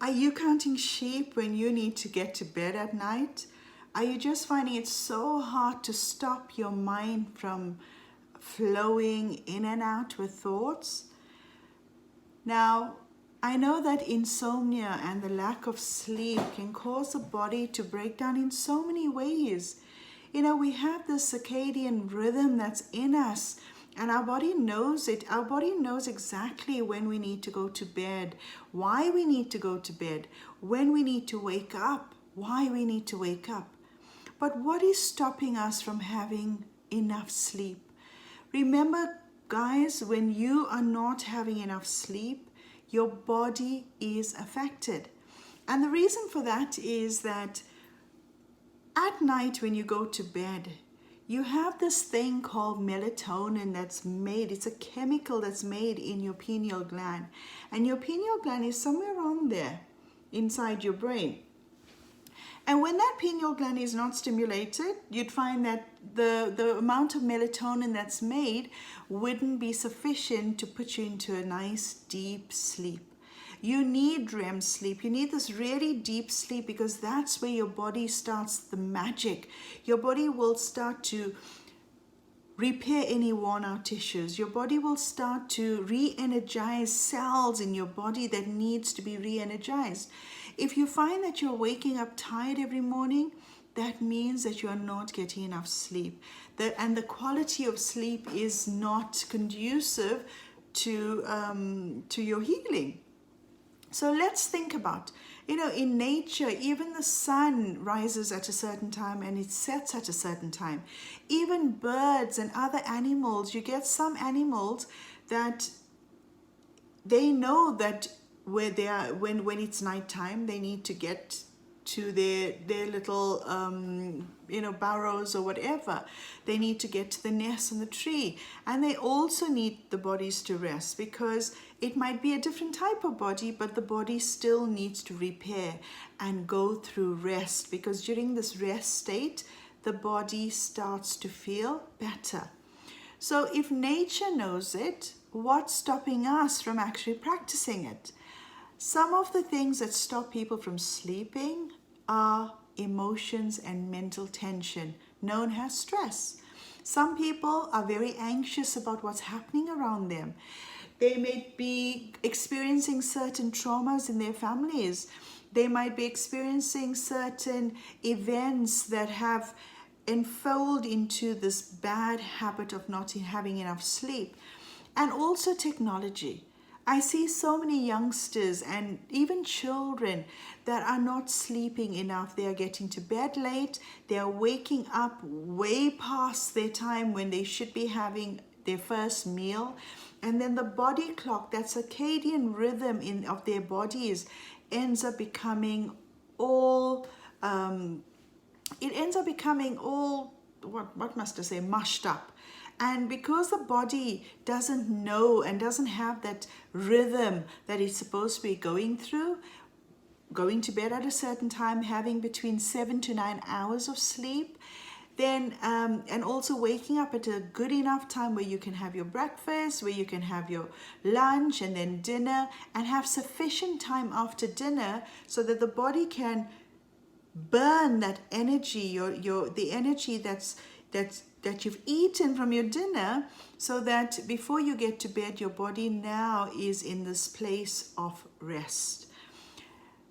Are you counting sheep when you need to get to bed at night? Are you just finding it so hard to stop your mind from flowing in and out with thoughts? Now, I know that insomnia and the lack of sleep can cause the body to break down in so many ways. We have this circadian rhythm that's in us, and our body knows it. Our body knows exactly when we need to go to bed, why we need to go to bed, when we need to wake up, why we need to wake up. But what is stopping us from having enough sleep? Remember, guys, when you are not having enough sleep, your body is affected. And the reason for that is that at night when you go to bed, you have this thing called melatonin that's made. It's a chemical that's made in your pineal gland. And your pineal gland is somewhere around there inside your brain. And when that pineal gland is not stimulated, you'd find that the amount of melatonin that's made wouldn't be sufficient to put you into a nice deep sleep. You need REM sleep. You need this really deep sleep because that's where your body starts the magic. Your body will start to repair any worn out tissues. Your body will start to re-energize cells in your body that needs to be re-energized. If you find that you're waking up tired every morning, that means that you are not getting enough sleep. And the quality of sleep is not conducive to your healing. So let's think about, in nature, even the sun rises at a certain time and it sets at a certain time. Even birds and other animals, you get some animals that they know that where they are, when it's nighttime, they need to get to their little burrows or whatever. They need to get to the nest on the tree, and they also need the bodies to rest because it might be a different type of body, but the body still needs to repair and go through rest, because during this rest state the body starts to feel better. So if nature knows it, what's stopping us from actually practicing it? Some of the things that stop people from sleeping are emotions and mental tension, known as stress. Some people are very anxious about what's happening around them. They may be experiencing certain traumas in their families. They might be experiencing certain events that have enfolded into this bad habit of not having enough sleep. And also technology. I see so many youngsters and even children that are not sleeping enough. They are getting to bed late. They are waking up way past their time when they should be having their first meal. And then the body clock, that circadian rhythm of their bodies ends up becoming all, what must I say, mushed up. And because the body doesn't know and doesn't have that rhythm that it's supposed to be going through, going to bed at a certain time, having between 7 to 9 hours of sleep, then and also waking up at a good enough time where you can have your breakfast, where you can have your lunch and then dinner, and have sufficient time after dinner so that the body can burn that energy, the energy that you've eaten from your dinner, so that before you get to bed, your body now is in this place of rest.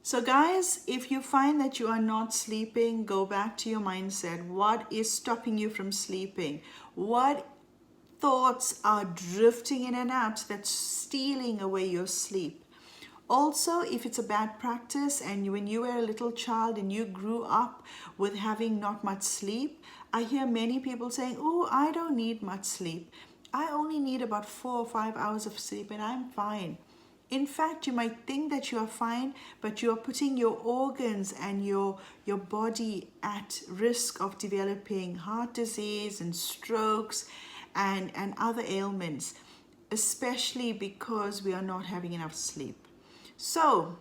So guys, if you find that you are not sleeping, go back to your mindset. What is stopping you from sleeping? What thoughts are drifting in and out that's stealing away your sleep? Also, if it's a bad practice and when you were a little child and you grew up with having not much sleep, I hear many people saying, oh, I don't need much sleep. I only need about 4 or 5 hours of sleep and I'm fine. In fact, you might think that you are fine, but you are putting your organs and your body at risk of developing heart disease and strokes and other ailments, especially because we are not having enough sleep. So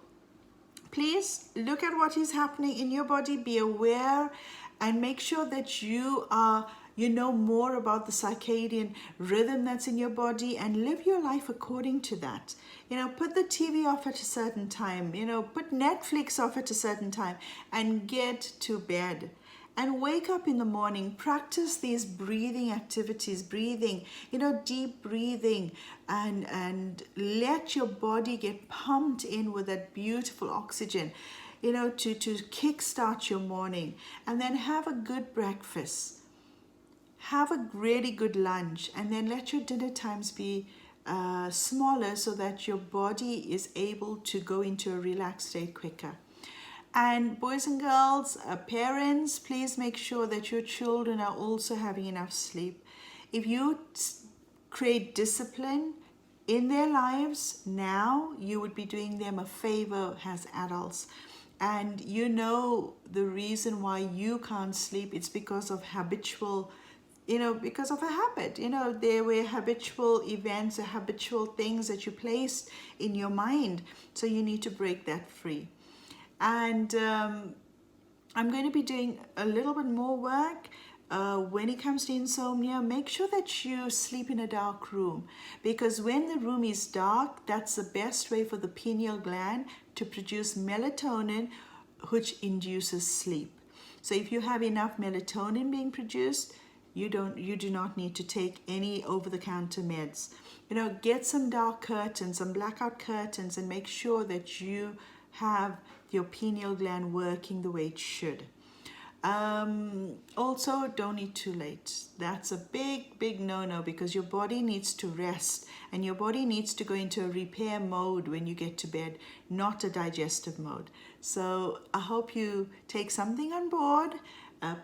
please look at what is happening in your body, be aware, and make sure that you are You know more about the circadian rhythm that's in your body, and live your life according to that. Put the TV off at a certain time, put Netflix off at a certain time and get to bed. And wake up in the morning, practice these breathing activities, breathing, deep breathing, and let your body get pumped in with that beautiful oxygen, to kickstart your morning. And then have a good breakfast. Have a really good lunch, and then let your dinner times be smaller so that your body is able to go into a relaxed state quicker. And boys and girls, parents, please make sure that your children are also having enough sleep. If you create discipline in their lives now, you would be doing them a favor as adults. And the reason why you can't sleep, it's because of because of a habit. There were habitual events or habitual things that you placed in your mind. So you need to break that free. And I'm going to be doing a little bit more work when it comes to insomnia. Make sure that you sleep in a dark room, because when the room is dark, that's the best way for the pineal gland to produce melatonin, which induces sleep. So if you have enough melatonin being produced, you do not need to take any over-the-counter meds. Get some dark curtains, some blackout curtains, and make sure that you have your pineal gland working the way it should. Also, don't eat too late. That's a big no-no, because your body needs to rest, and your body needs to go into a repair mode when you get to bed, not a digestive mode. So I hope you take something on board,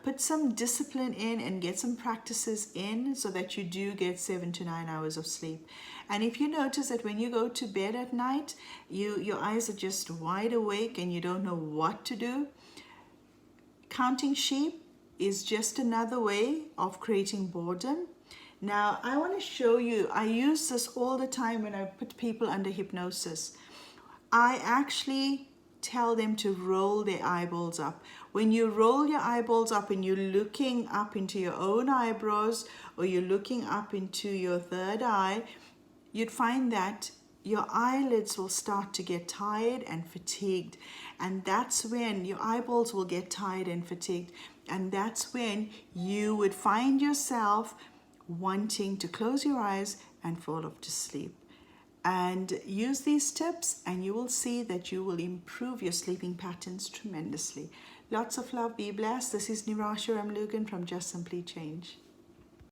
put some discipline in, and get some practices in so that you do get 7 to 9 hours of sleep. And if you notice that when you go to bed at night, your eyes are just wide awake and you don't know what to do, counting sheep is just another way of creating boredom. Now, I want to show you, I use this all the time when I put people under hypnosis. I actually tell them to roll their eyeballs up. When you roll your eyeballs up and you're looking up into your own eyebrows, or you're looking up into your third eye, you'd find that your eyelids will start to get tired and fatigued. And that's when your eyeballs will get tired and fatigued. And that's when you would find yourself wanting to close your eyes and fall off to sleep. And use these tips and you will see that you will improve your sleeping patterns tremendously. Lots of love, be blessed. This is Nirasha Ramlugan from Just Simply Change.